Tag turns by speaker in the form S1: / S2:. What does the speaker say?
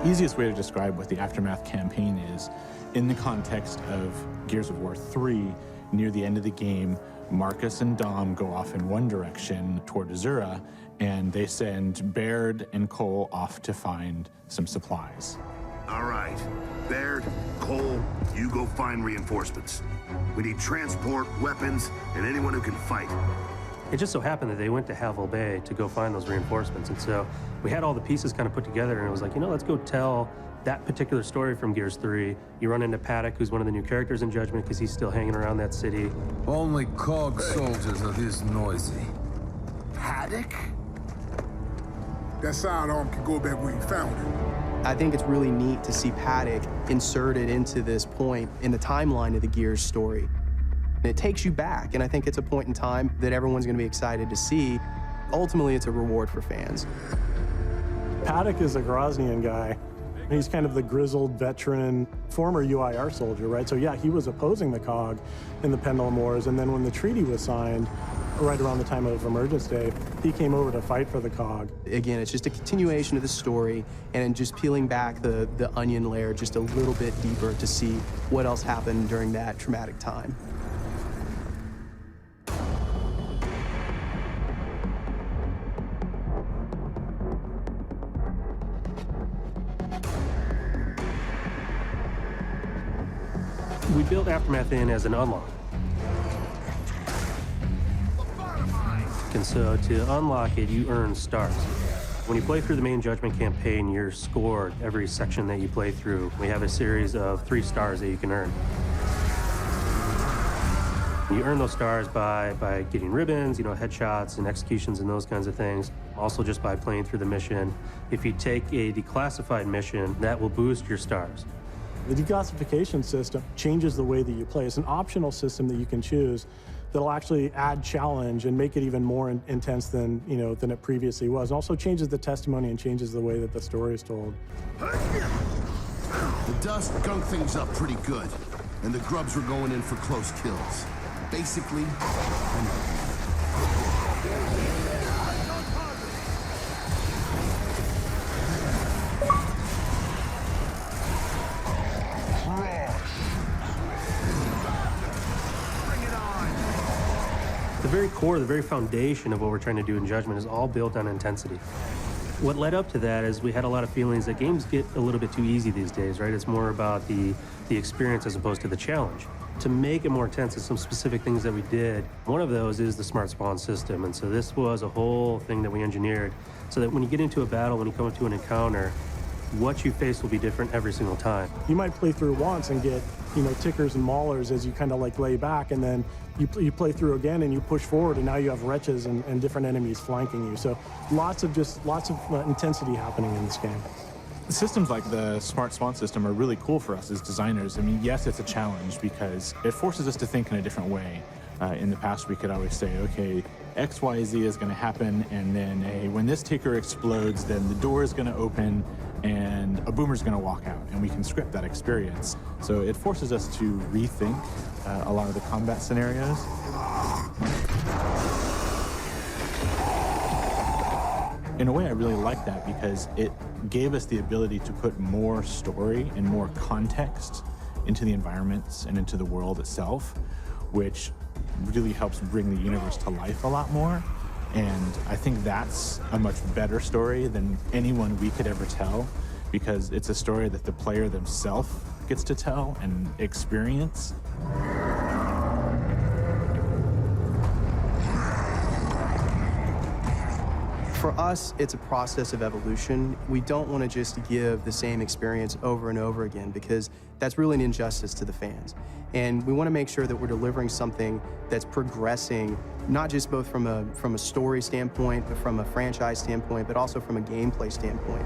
S1: The easiest way to describe what the Aftermath campaign is, in the context of Gears of War 3, near the end of the game, Marcus and Dom go off in one direction toward Azura, and they send Baird and Cole off to find some supplies.
S2: All right. Baird, Cole, you go find reinforcements. We need transport, weapons, and anyone who can fight.
S3: It just so happened that they went to Havel Bay to go find those reinforcements, and so we had all the pieces kind of put together, and it was like, you know, let's go tell that particular story from Gears 3. You run into Paddock, who's one of the new characters in Judgment, because he's still hanging around that city.
S4: Only COG soldiers are this noisy.
S2: Paddock?
S5: That sidearm can go back where you found it.
S6: I think it's really neat to see Paddock inserted into this point in the timeline of the Gears story. And it takes you back, and I think it's a point in time that everyone's going to be excited to see. Ultimately, it's a reward for fans.
S7: Paddock is a Groznian guy. He's kind of the grizzled veteran, former UIR soldier, right? So yeah, he was opposing the COG in the Pendulum Wars, and then when the treaty was signed, right around the time of Emergence Day, he came over to fight for the COG.
S6: Again, it's just a continuation of the story, and just peeling back the onion layer just a little bit deeper to see what else happened during that traumatic time.
S3: We built Aftermath in as an unlock. And so to unlock it, you earn stars. When you play through the main Judgment campaign, you're scored every section that you play through. We have a series of 3 stars that you can earn. You earn those stars by getting ribbons, you know, headshots and executions and those kinds of things. Also just by playing through the mission. If you take a declassified mission, that will boost your stars.
S7: The declassification system changes the way that you play. It's an optional system that you can choose that'll actually add challenge and make it even more intense than it previously was. It also changes the testimony and changes the way that the story is told.
S8: The dust gunked things up pretty good, and the grubs were going in for close kills. Basically,
S3: The very core, the very foundation of what we're trying to do in Judgment is all built on intensity. What led up to that is we had a lot of feelings that games get a little bit too easy these days, right? It's more about the experience as opposed to the challenge. To make it more intense, there's some specific things that we did. One of those is the smart spawn system, and so this was a whole thing that we engineered so that when you get into a battle, when you come into an encounter, what you face will be different every single time.
S7: You might play through once and get, tickers and maulers as you kind of like lay back, and then you play through again and you push forward, and now you have wretches and different enemies flanking you. So lots of intensity happening in this game.
S1: Systems like the Smart Spawn system are really cool for us as designers. I mean, yes, it's a challenge because it forces us to think in a different way. In the past, we could always say, okay, X, Y, Z is going to happen, and then when this ticker explodes, then the door is going to open, and a boomer's going to walk out, and we can script that experience. So it forces us to rethink a lot of the combat scenarios. In a way, I really like that because it gave us the ability to put more story and more context into the environments and into the world itself, which really helps bring the universe to life a lot more. And I think that's a much better story than anyone we could ever tell, because it's a story that the player themselves gets to tell and experience.
S6: For us, it's a process of evolution. We don't want to just give the same experience over and over again, because that's really an injustice to the fans. And we want to make sure that we're delivering something that's progressing, not just both from a story standpoint, but from a franchise standpoint, but also from a gameplay standpoint.